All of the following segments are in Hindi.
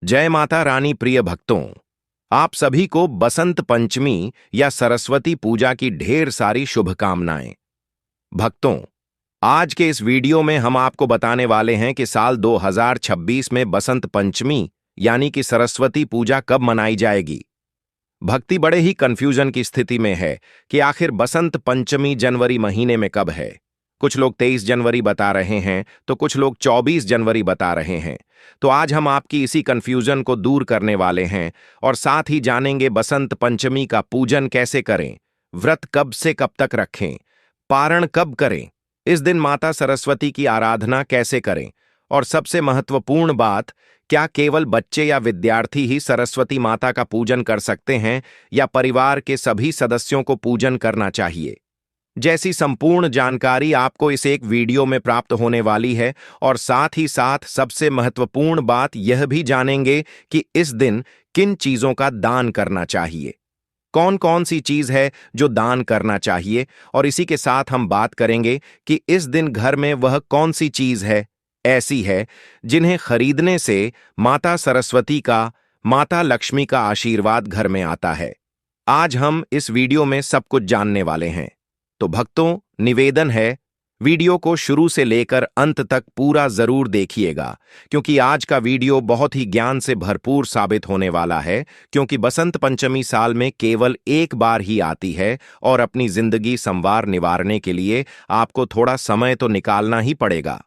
जय माता रानी। प्रिय भक्तों, आप सभी को बसंत पंचमी या सरस्वती पूजा की ढेर सारी शुभकामनाएं। भक्तों, आज के इस वीडियो में हम आपको बताने वाले हैं कि साल 2026 में बसंत पंचमी यानी कि सरस्वती पूजा कब मनाई जाएगी। भक्ति बड़े ही कंफ्यूजन की स्थिति में है कि आखिर बसंत पंचमी जनवरी महीने में कब है। कुछ लोग 23 जनवरी बता रहे हैं तो कुछ लोग 24 जनवरी बता रहे हैं। तो आज हम आपकी इसी कंफ्यूजन को दूर करने वाले हैं और साथ ही जानेंगे बसंत पंचमी का पूजन कैसे करें, व्रत कब से कब तक रखें, पारण कब करें, इस दिन माता सरस्वती की आराधना कैसे करें और सबसे महत्वपूर्ण बात, क्या केवल बच्चे या विद्यार्थी ही सरस्वती माता का पूजन कर सकते हैं या परिवार के सभी सदस्यों को पूजन करना चाहिए। जैसी संपूर्ण जानकारी आपको इस एक वीडियो में प्राप्त होने वाली है और साथ ही साथ सबसे महत्वपूर्ण बात यह भी जानेंगे कि इस दिन किन चीजों का दान करना चाहिए, कौन कौन सी चीज है जो दान करना चाहिए, और इसी के साथ हम बात करेंगे कि इस दिन घर में वह कौन सी चीज है ऐसी है जिन्हें खरीदने से माता सरस्वती का, माता लक्ष्मी का आशीर्वाद घर में आता है। आज हम इस वीडियो में सब कुछ जानने वाले हैं। तो भक्तों, निवेदन है, वीडियो को शुरू से लेकर अंत तक पूरा जरूर देखिएगा, क्योंकि आज का वीडियो बहुत ही ज्ञान से भरपूर साबित होने वाला है। क्योंकि बसंत पंचमी साल में केवल एक बार ही आती है और अपनी जिंदगी संवार निवारने के लिए आपको थोड़ा समय तो निकालना ही पड़ेगा।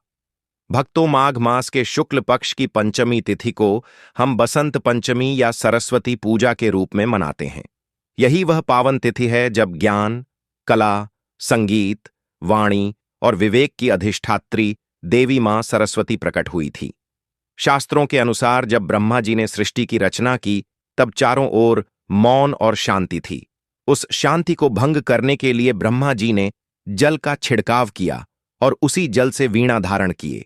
भक्तों, माघ मास के शुक्ल पक्ष की पंचमी तिथि को हम बसंत पंचमी या सरस्वती पूजा के रूप में मनाते हैं। यही वह पावन तिथि है जब ज्ञान, कला, संगीत, वाणी और विवेक की अधिष्ठात्री देवी मां सरस्वती प्रकट हुई थी। शास्त्रों के अनुसार जब ब्रह्मा जी ने सृष्टि की रचना की तब चारों ओर मौन और शांति थी। उस शांति को भंग करने के लिए ब्रह्मा जी ने जल का छिड़काव किया और उसी जल से वीणा धारण किए।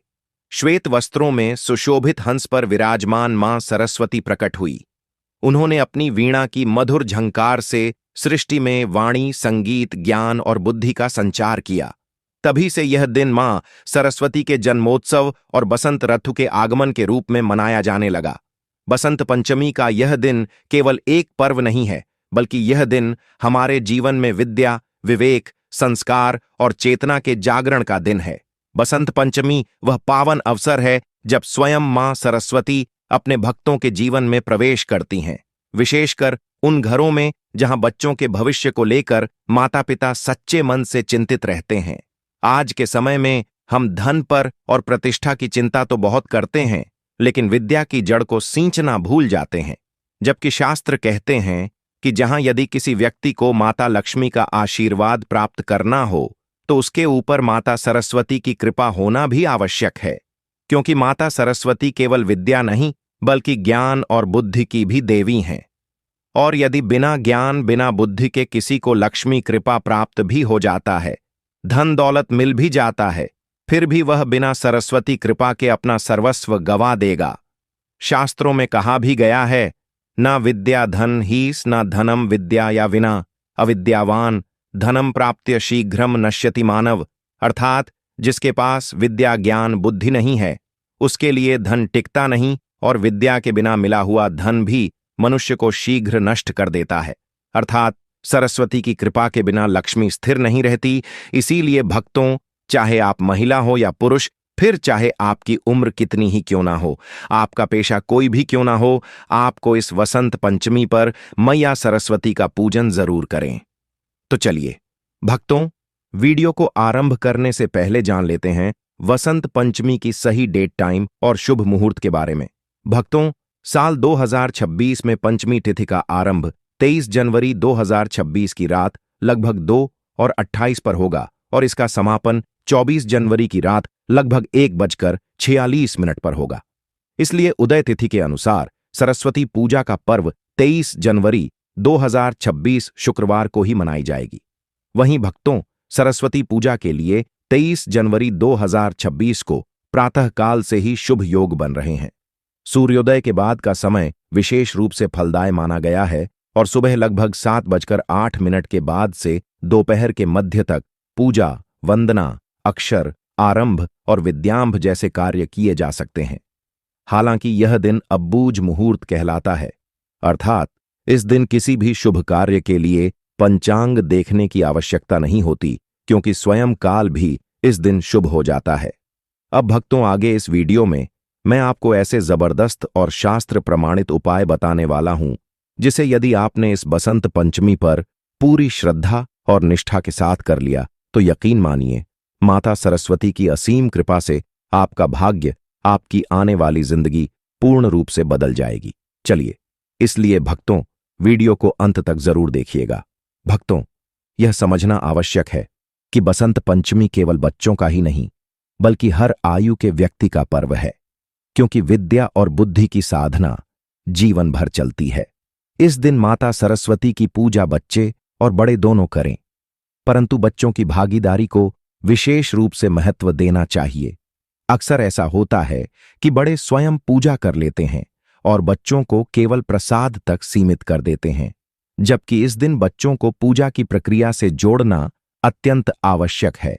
श्वेत वस्त्रों में सुशोभित हंस पर विराजमान मां सरस्वती प्रकट हुई। उन्होंने अपनी वीणा की मधुर झंकार से सृष्टि में वाणी, संगीत, ज्ञान और बुद्धि का संचार किया। तभी से यह दिन मां सरस्वती के जन्मोत्सव और बसंत ऋतु के आगमन के रूप में मनाया जाने लगा। बसंत पंचमी का यह दिन केवल एक पर्व नहीं है, बल्कि यह दिन हमारे जीवन में विद्या, विवेक, संस्कार और चेतना के जागरण का दिन है। बसंत पंचमी वह पावन अवसर है जब स्वयं मां सरस्वती अपने भक्तों के जीवन में प्रवेश करती हैं, विशेषकर उन घरों में जहां बच्चों के भविष्य को लेकर माता पिता सच्चे मन से चिंतित रहते हैं। आज के समय में हम धन पर और प्रतिष्ठा की चिंता तो बहुत करते हैं, लेकिन विद्या की जड़ को सींचना भूल जाते हैं। जबकि शास्त्र कहते हैं कि जहां यदि किसी व्यक्ति को माता लक्ष्मी का आशीर्वाद प्राप्त करना हो तो उसके ऊपर माता सरस्वती की कृपा होना भी आवश्यक है, क्योंकि माता सरस्वती केवल विद्या नहीं बल्कि ज्ञान और बुद्धि की भी देवी हैं। और यदि बिना ज्ञान, बिना बुद्धि के किसी को लक्ष्मी कृपा प्राप्त भी हो जाता है, धन दौलत मिल भी जाता है, फिर भी वह बिना सरस्वती कृपा के अपना सर्वस्व गवा देगा। शास्त्रों में कहा भी गया है, न विद्या धन हीस न धनम विद्या या विना, अविद्यावान धनम प्राप्त्य शीघ्रम नश्यति मानव। अर्थात जिसके पास विद्या, ज्ञान, बुद्धि नहीं है उसके लिए धन टिकता नहीं, और विद्या के बिना मिला हुआ धन भी मनुष्य को शीघ्र नष्ट कर देता है। अर्थात सरस्वती की कृपा के बिना लक्ष्मी स्थिर नहीं रहती। इसीलिए भक्तों, चाहे आप महिला हो या पुरुष, फिर चाहे आपकी उम्र कितनी ही क्यों ना हो, आपका पेशा कोई भी क्यों ना हो, आपको इस वसंत पंचमी पर मैया सरस्वती का पूजन जरूर करें। तो चलिए भक्तों, वीडियो को आरंभ करने से पहले जान लेते हैं वसंत पंचमी की सही डेट, टाइम और शुभ मुहूर्त के बारे में। भक्तों, साल 2026 में पंचमी तिथि का आरंभ 23 जनवरी 2026 की रात लगभग 2:28 पर होगा और इसका समापन 24 जनवरी की रात लगभग 1:46 पर होगा। इसलिए उदय तिथि के अनुसार सरस्वती पूजा का पर्व 23 जनवरी 2026 शुक्रवार को ही मनाई जाएगी। वहीं भक्तों, सरस्वती पूजा के लिए 23 जनवरी 2026 को प्रातःकाल से ही शुभ योग बन रहे हैं। सूर्योदय के बाद का समय विशेष रूप से फलदायी माना गया है और सुबह लगभग 7:08 के बाद से दोपहर के मध्य तक पूजा, वंदना, अक्षर, आरंभ और विद्यांभ जैसे कार्य किए जा सकते हैं। हालांकि यह दिन अब्बूझ मुहूर्त कहलाता है, अर्थात इस दिन किसी भी शुभ कार्य के लिए पंचांग देखने की आवश्यकता नहीं होती, क्योंकि स्वयं काल भी इस दिन शुभ हो जाता है। अब भक्तों, आगे इस वीडियो में मैं आपको ऐसे जबरदस्त और शास्त्र प्रमाणित उपाय बताने वाला हूं, जिसे यदि आपने इस बसंत पंचमी पर पूरी श्रद्धा और निष्ठा के साथ कर लिया तो यकीन मानिए, माता सरस्वती की असीम कृपा से आपका भाग्य, आपकी आने वाली जिंदगी पूर्ण रूप से बदल जाएगी। चलिए, इसलिए भक्तों, वीडियो को अंत तक जरूर देखिएगा। भक्तों, यह समझना आवश्यक है कि बसंत पंचमी केवल बच्चों का ही नहीं, बल्कि हर आयु के व्यक्ति का पर्व है, क्योंकि विद्या और बुद्धि की साधना जीवन भर चलती है। इस दिन माता सरस्वती की पूजा बच्चे और बड़े दोनों करें, परंतु बच्चों की भागीदारी को विशेष रूप से महत्व देना चाहिए। अक्सर ऐसा होता है कि बड़े स्वयं पूजा कर लेते हैं और बच्चों को केवल प्रसाद तक सीमित कर देते हैं, जबकि इस दिन बच्चों को पूजा की प्रक्रिया से जोड़ना अत्यंत आवश्यक है।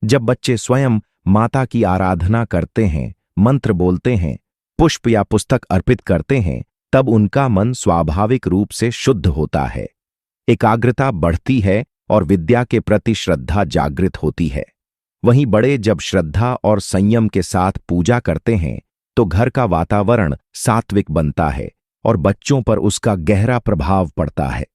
जब बच्चे स्वयं माता की आराधना करते हैं, मंत्र बोलते हैं, पुष्प या पुस्तक अर्पित करते हैं, तब उनका मन स्वाभाविक रूप से शुद्ध होता है, एकाग्रता बढ़ती है और विद्या के प्रति श्रद्धा जागृत होती है। वहीं बड़े जब श्रद्धा और संयम के साथ पूजा करते हैं तो घर का वातावरण सात्विक बनता है और बच्चों पर उसका गहरा प्रभाव पड़ता है।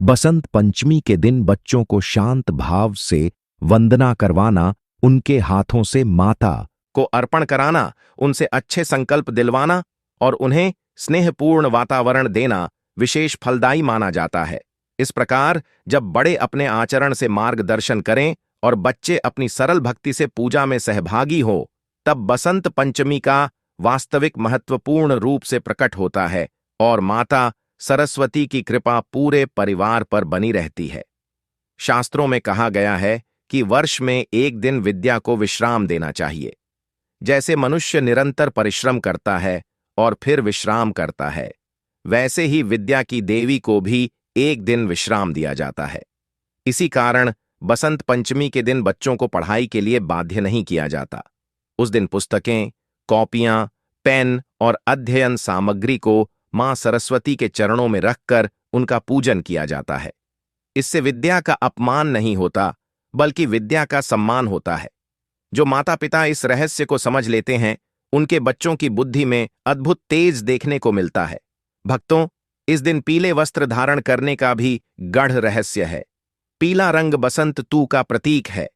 बसंत पंचमी के दिन बच्चों को शांत भाव से वंदना करवाना, उनके हाथों से माता को अर्पण कराना, उनसे अच्छे संकल्प दिलवाना और उन्हें स्नेहपूर्ण वातावरण देना विशेष फलदायी माना जाता है। इस प्रकार जब बड़े अपने आचरण से मार्गदर्शन करें और बच्चे अपनी सरल भक्ति से पूजा में सहभागी हो, तब बसंत पंचमी का वास्तविक महत्वपूर्ण रूप से प्रकट होता है और माता सरस्वती की कृपा पूरे परिवार पर बनी रहती है। शास्त्रों में कहा गया है कि वर्ष में एक दिन विद्या को विश्राम देना चाहिए। जैसे मनुष्य निरंतर परिश्रम करता है और फिर विश्राम करता है, वैसे ही विद्या की देवी को भी एक दिन विश्राम दिया जाता है। इसी कारण बसंत पंचमी के दिन बच्चों को पढ़ाई के लिए बाध्य नहीं किया जाता। उस दिन पुस्तकें, कॉपियां, पेन और अध्ययन सामग्री को मां सरस्वती के चरणों में रखकर उनका पूजन किया जाता है। इससे विद्या का अपमान नहीं होता, बल्कि विद्या का सम्मान होता है। जो माता पिता इस रहस्य को समझ लेते हैं, उनके बच्चों की बुद्धि में अद्भुत तेज देखने को मिलता है। भक्तों, इस दिन पीले वस्त्र धारण करने का भी गढ़ रहस्य है। पीला रंग बसंत ऋतु का प्रतीक है।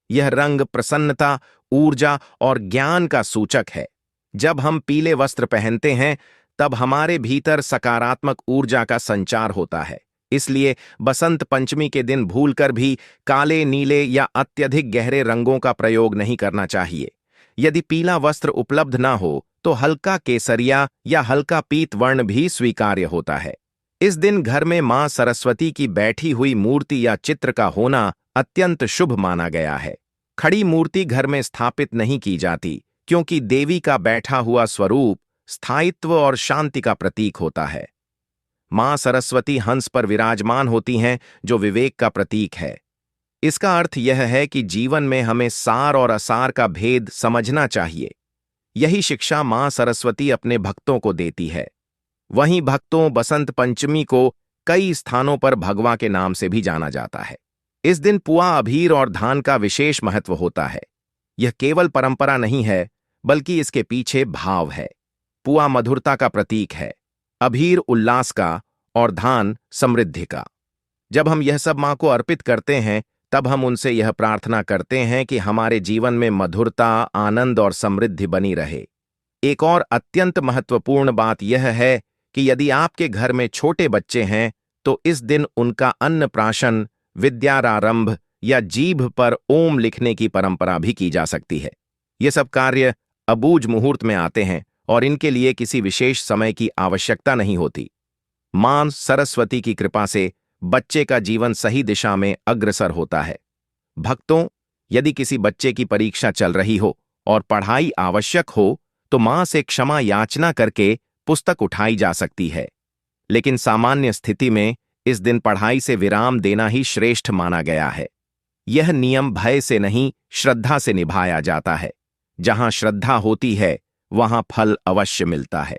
यह रंग प्रसन्नता, ऊर्जा और ज्ञान का सूचक है। जब हम पीले वस्त्र पहनते हैं, तब हमारे भीतर सकारात्मक ऊर्जा का संचार होता है। इसलिए बसंत पंचमी के दिन भूलकर भी काले, नीले या अत्यधिक गहरे रंगों का प्रयोग नहीं करना चाहिए। यदि पीला वस्त्र उपलब्ध ना हो तो हल्का केसरिया या हल्का पीत वर्ण भी स्वीकार्य होता है। इस दिन घर में मां सरस्वती की बैठी हुई मूर्ति या चित्र का होना अत्यंत शुभ माना गया है। खड़ी मूर्ति घर में स्थापित नहीं की जाती, क्योंकि देवी का बैठा हुआ स्वरूप स्थायित्व और शांति का प्रतीक होता है। मां सरस्वती हंस पर विराजमान होती हैं, जो विवेक का प्रतीक है। इसका अर्थ यह है कि जीवन में हमें सार और असार का भेद समझना चाहिए। यही शिक्षा मां सरस्वती अपने भक्तों को देती है। वहीं भक्तों, बसंत पंचमी को कई स्थानों पर भगवा के नाम से भी जाना जाता है। इस दिन पुआ, अबीर और धान का विशेष महत्व होता है। यह केवल परंपरा नहीं है, बल्कि इसके पीछे भाव है। पुआ मधुरता का प्रतीक है, अबीर उल्लास का और धान समृद्धि का। जब हम यह सब मां को अर्पित करते हैं, तब हम उनसे यह प्रार्थना करते हैं कि हमारे जीवन में मधुरता, आनंद और समृद्धि बनी रहे। एक और अत्यंत महत्वपूर्ण बात यह है कि यदि आपके घर में छोटे बच्चे हैं, तो इस दिन उनका अन्नप्राशन, विद्यारंभ या जीभ पर ओम लिखने की परंपरा भी की जा सकती है। ये सब कार्य अबूझ मुहूर्त में आते हैं और इनके लिए किसी विशेष समय की आवश्यकता नहीं होती। मां सरस्वती की कृपा से बच्चे का जीवन सही दिशा में अग्रसर होता है। भक्तों, यदि किसी बच्चे की परीक्षा चल रही हो और पढ़ाई आवश्यक हो, तो मां से क्षमा याचना करके पुस्तक उठाई जा सकती है। लेकिन सामान्य स्थिति में इस दिन पढ़ाई से विराम देना ही श्रेष्ठ माना गया है। यह नियम भय से नहीं, श्रद्धा से निभाया जाता है। जहां श्रद्धा होती है, वहां फल अवश्य मिलता है।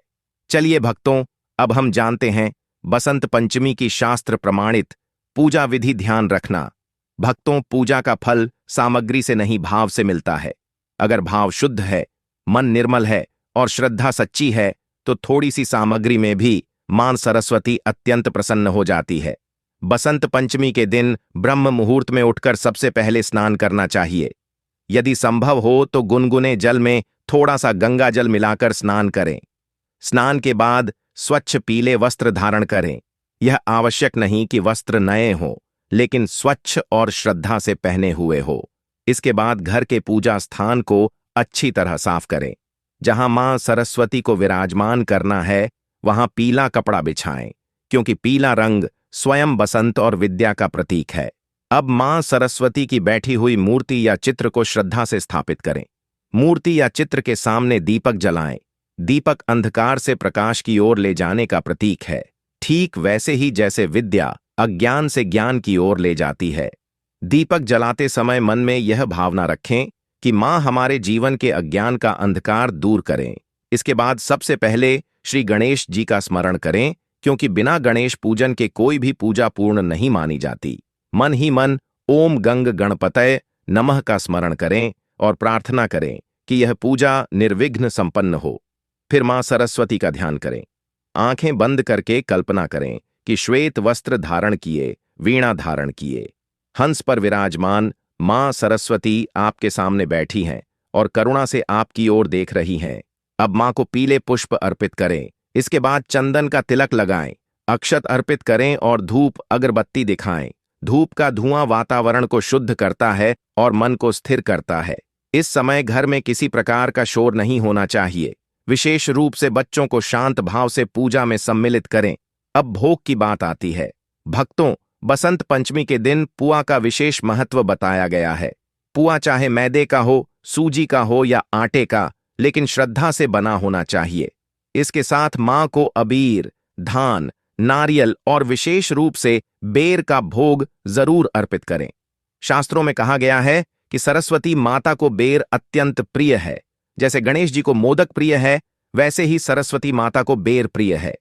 चलिए भक्तों, अब हम जानते हैं बसंत पंचमी की शास्त्र प्रमाणित पूजा विधि। ध्यान रखना भक्तों, पूजा का फल सामग्री से नहीं, भाव से मिलता है। अगर भाव शुद्ध है, मन निर्मल है और श्रद्धा सच्ची है तो थोड़ी सी सामग्री में भी मां सरस्वती अत्यंत प्रसन्न हो जाती है। बसंत पंचमी के दिन ब्रह्म मुहूर्त में उठकर सबसे पहले स्नान करना चाहिए। यदि संभव हो तो गुनगुने जल में थोड़ा सा गंगा जल मिलाकर स्नान करें। स्नान के बाद स्वच्छ पीले वस्त्र धारण करें। यह आवश्यक नहीं कि वस्त्र नए हों, लेकिन स्वच्छ और श्रद्धा से पहने हुए हो। इसके बाद घर के पूजा स्थान को अच्छी तरह साफ करें। जहां मां सरस्वती को विराजमान करना है वहां पीला कपड़ा बिछाएं, क्योंकि पीला रंग स्वयं बसंत और विद्या का प्रतीक है। अब मां सरस्वती की बैठी हुई मूर्ति या चित्र को श्रद्धा से स्थापित करें। मूर्ति या चित्र के सामने दीपक जलाएं। दीपक अंधकार से प्रकाश की ओर ले जाने का प्रतीक है, ठीक वैसे ही जैसे विद्या अज्ञान से ज्ञान की ओर ले जाती है। दीपक जलाते समय मन में यह भावना रखें कि मां हमारे जीवन के अज्ञान का अंधकार दूर करें। इसके बाद सबसे पहले श्री गणेश जी का स्मरण करें, क्योंकि बिना गणेश पूजन के कोई भी पूजा पूर्ण नहीं मानी जाती। मन ही मन ओम गंग गणपतये नमः का स्मरण करें और प्रार्थना करें कि यह पूजा निर्विघ्न संपन्न हो। फिर मां सरस्वती का ध्यान करें। आंखें बंद करके कल्पना करें कि श्वेत वस्त्र धारण किए, वीणा धारण किए, हंस पर विराजमान मां सरस्वती आपके सामने बैठी हैं और करुणा से आपकी ओर देख रही हैं। अब मां को पीले पुष्प अर्पित करें। इसके बाद चंदन का तिलक लगाएं, अक्षत अर्पित करें और धूप अगरबत्ती दिखाएं। धूप का धुआं वातावरण को शुद्ध करता है और मन को स्थिर करता है। इस समय घर में किसी प्रकार का शोर नहीं होना चाहिए। विशेष रूप से बच्चों को शांत भाव से पूजा में सम्मिलित करें। अब भोग की बात आती है। भक्तों, बसंत पंचमी के दिन पुआ का विशेष महत्व बताया गया है। पुआ चाहे मैदे का हो, सूजी का हो या आटे का, लेकिन श्रद्धा से बना होना चाहिए। इसके साथ मां को अबीर, धान, नारियल और विशेष रूप से बेर का भोग जरूर अर्पित करें। शास्त्रों में कहा गया है कि सरस्वती माता को बेर अत्यंत प्रिय है। जैसे गणेश जी को मोदक प्रिय है, वैसे ही सरस्वती माता को बेर प्रिय है।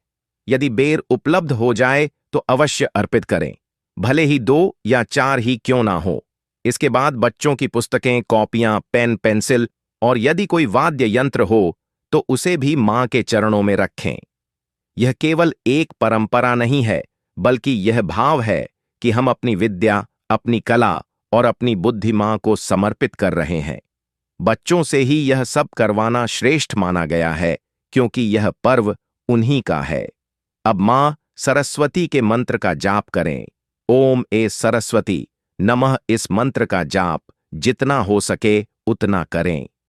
यदि बेर उपलब्ध हो जाए तो अवश्य अर्पित करें, भले ही 2 या 4 ही क्यों ना हो। इसके बाद बच्चों की पुस्तकें, कॉपियां, पेन, पेंसिल और यदि कोई वाद्य यंत्र हो तो उसे भी मां के चरणों में रखें। यह केवल एक परंपरा नहीं है, बल्कि यह भाव है कि हम अपनी विद्या, अपनी कला और अपनी बुद्धि मां को समर्पित कर रहे हैं। बच्चों से ही यह सब करवाना श्रेष्ठ माना गया है, क्योंकि यह पर्व उन्हीं का है। अब मां सरस्वती के मंत्र का जाप करें। ओम ए सरस्वती नमः इस मंत्र का जाप जितना हो सके उतना करें।